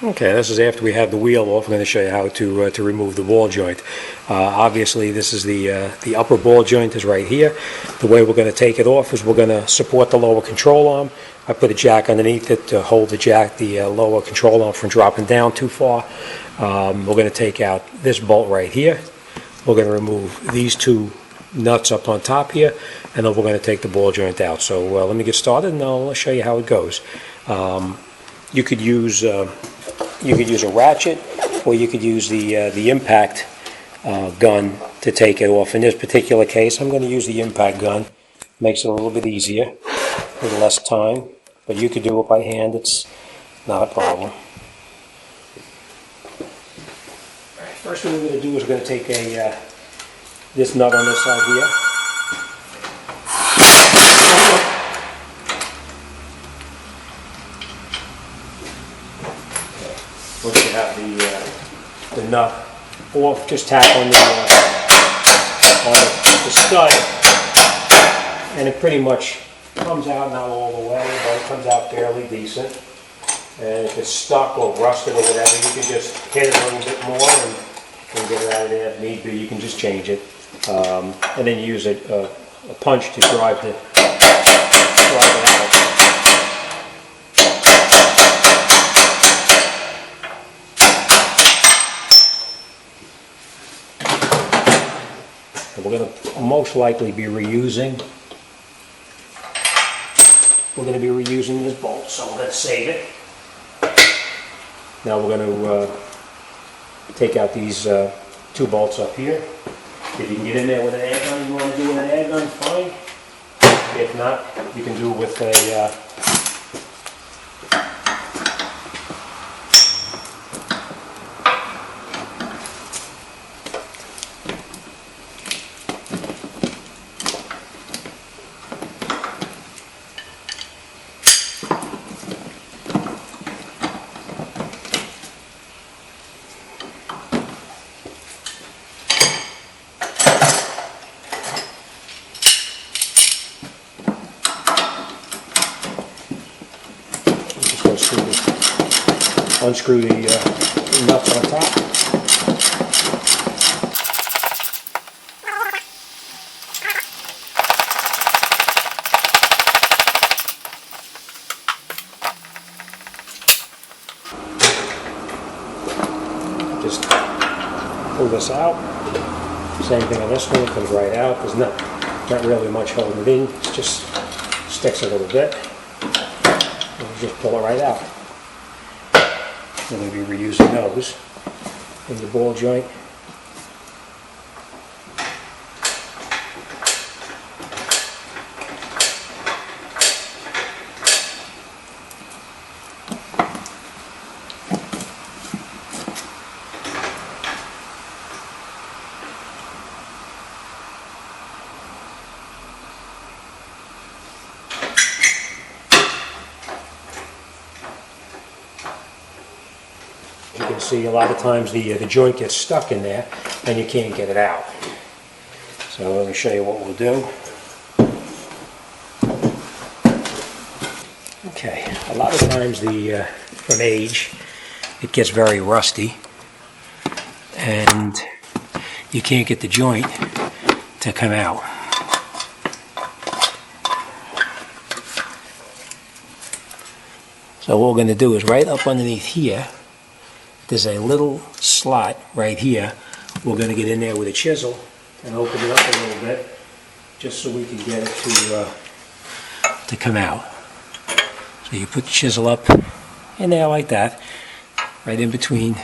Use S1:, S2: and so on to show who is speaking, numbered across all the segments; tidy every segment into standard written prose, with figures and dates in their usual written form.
S1: Okay, this is after we have the wheel off. I'm going to show you how to remove the ball joint. Obviously, this is the upper ball joint is right here. The way we're going to take it off is we're going to support the lower control arm. I put a jack underneath it to hold the lower control arm from dropping down too far. We're going to take out this bolt right here. We're going to remove these two nuts up on top here, and then we're going to take the ball joint out. So let me get started, and I'll show you how it goes. You could use a ratchet, or you could use the impact gun to take it off. In this particular case, I'm going to use the impact gun. Makes it a little bit easier, with less time, but you could do it by hand. It's not a problem. All right, first thing we're going to do is we're going to take this nut on this side here. Once you have the nut off, just tap on the stud, and it pretty much comes out, not all the way, but it comes out fairly decent. And if it's stuck or rusted or whatever, you can just hit it a little bit more and get it out of there. If need be, you can just change it. And then use a punch to drive it out. And we're going to most likely be reusing. We're going to be reusing this bolt, so we're going to save it. Now we're going to take out these two bolts up here. If you can get in there with an air gun, you want to do with an air gun, fine. If not, you can do it with a unscrew the nuts on top. Just pull this out. Same thing on this one, it comes right out. There's not really much holding it in. It just sticks a little bit. And you just pull it right out. We're going to be reusing those in the ball joint. You can see a lot of times the joint gets stuck in there and you can't get it out. So let me show you what we'll do. Okay, a lot of times from age it gets very rusty and you can't get the joint to come out. So what we're going to do is right up underneath here, there's a little slot right here. We're going to get in there with a chisel and open it up a little bit just so we can get it to come out. So you put the chisel up in there like that, right in between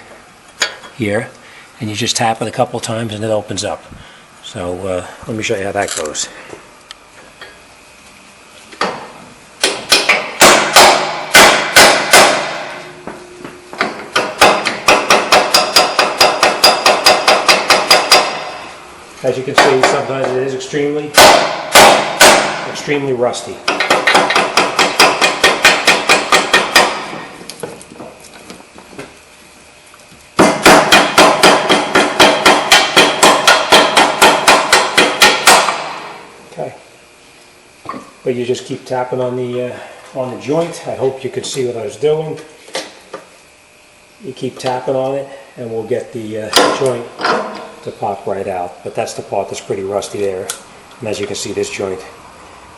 S1: here, and you just tap it a couple times and it opens up. So let me show you how that goes. As you can see, sometimes it is extremely rusty. Okay, but you just keep tapping on the joint. I hope you could see what I was doing. you keep tapping on it and we'll get the joint to pop right out. But that's the part that's pretty rusty there. And as you can see, this joint,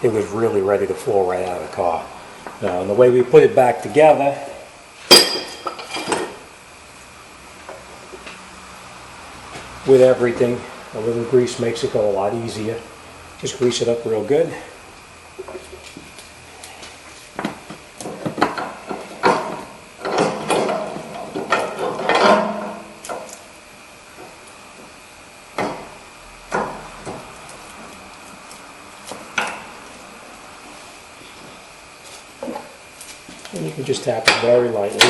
S1: it was really ready to fall right out of the car. Now, and the way we put it back together, with everything, a little grease makes it go a lot easier. Just grease it up real good. And you can just tap it very lightly.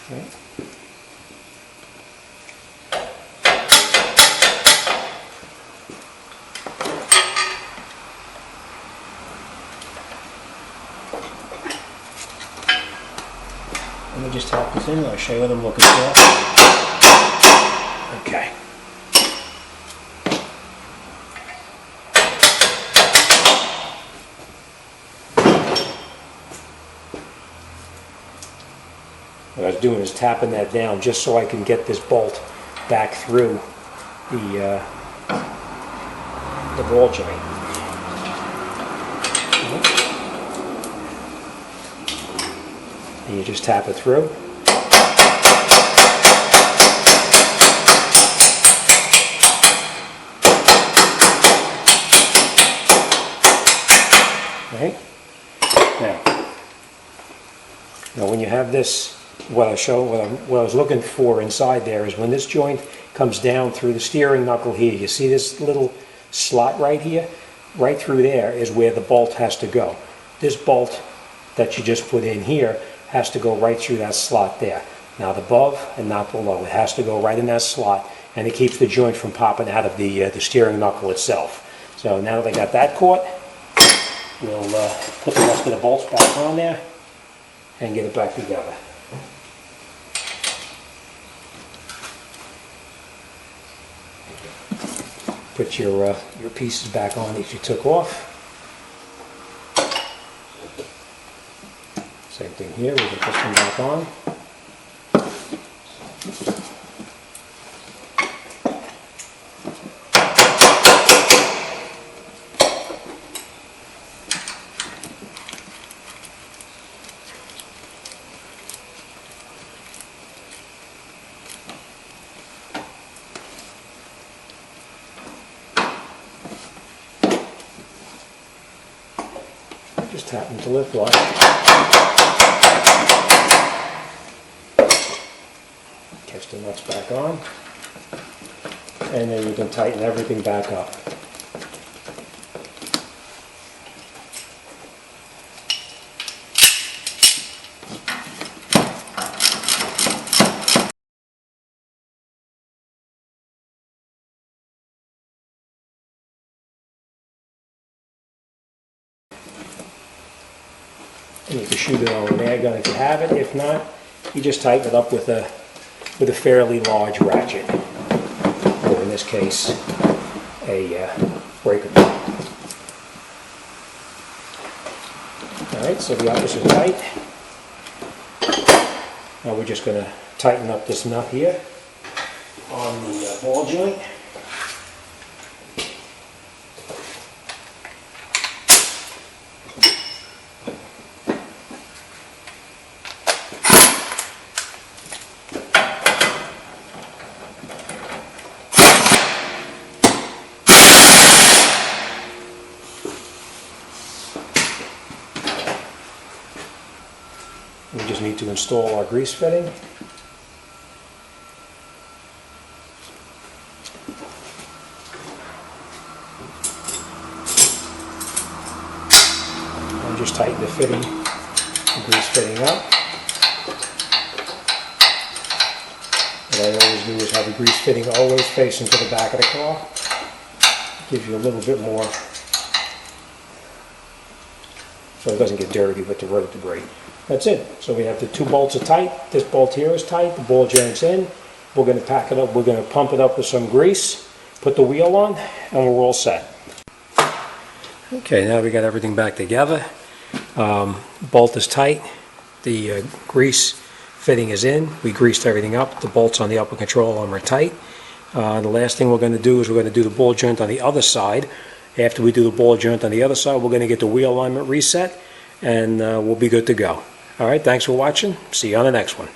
S1: Okay. Let me just tap this in. I'll show you what I'm looking for. Okay. What I was doing is tapping that down just so I can get this bolt back through the ball joint. And you just tap it through. Right? Now when you have this, what I was looking for inside there is when this joint comes down through the steering knuckle here, you see this little slot right here? Right through there is where the bolt has to go. This bolt that you just put in here has to go right through that slot there. Not above and not below. It has to go right in that slot, and it keeps the joint from popping out of the steering knuckle itself. So now that I got that caught, we'll put the rest of the bolts back on there and get it back together. Put your pieces back on that you took off. Same thing here, we can put them back on. Just tap them to lift lock. Catch the nuts back on, and then you can tighten everything back up. And you can shoot it on an air gun if you have it. If not, you just tighten it up with a fairly large ratchet, or in this case, a breaker pin. Alright, so the uppers are tight. Now we're just going to tighten up this nut here on the ball joint. We just need to install our grease fitting. And just tighten the fitting, the grease fitting up. What I always do is have the grease fitting always facing to the back of the car. Gives you a little bit more, so it doesn't get dirty with the road debris. That's it. So we have the two bolts are tight. This bolt here is tight. The ball joint's in. We're going to pack it up. We're going to pump it up with some grease, put the wheel on, and we're all set. Okay, now we got everything back together. Bolt is tight. The grease fitting is in. We greased everything up. The bolts on the upper control arm are tight. The last thing we're going to do is we're going to do the ball joint on the other side. After we do the ball joint on the other side, we're going to get the wheel alignment reset, and we'll be good to go. All right, thanks for watching. See you on the next one.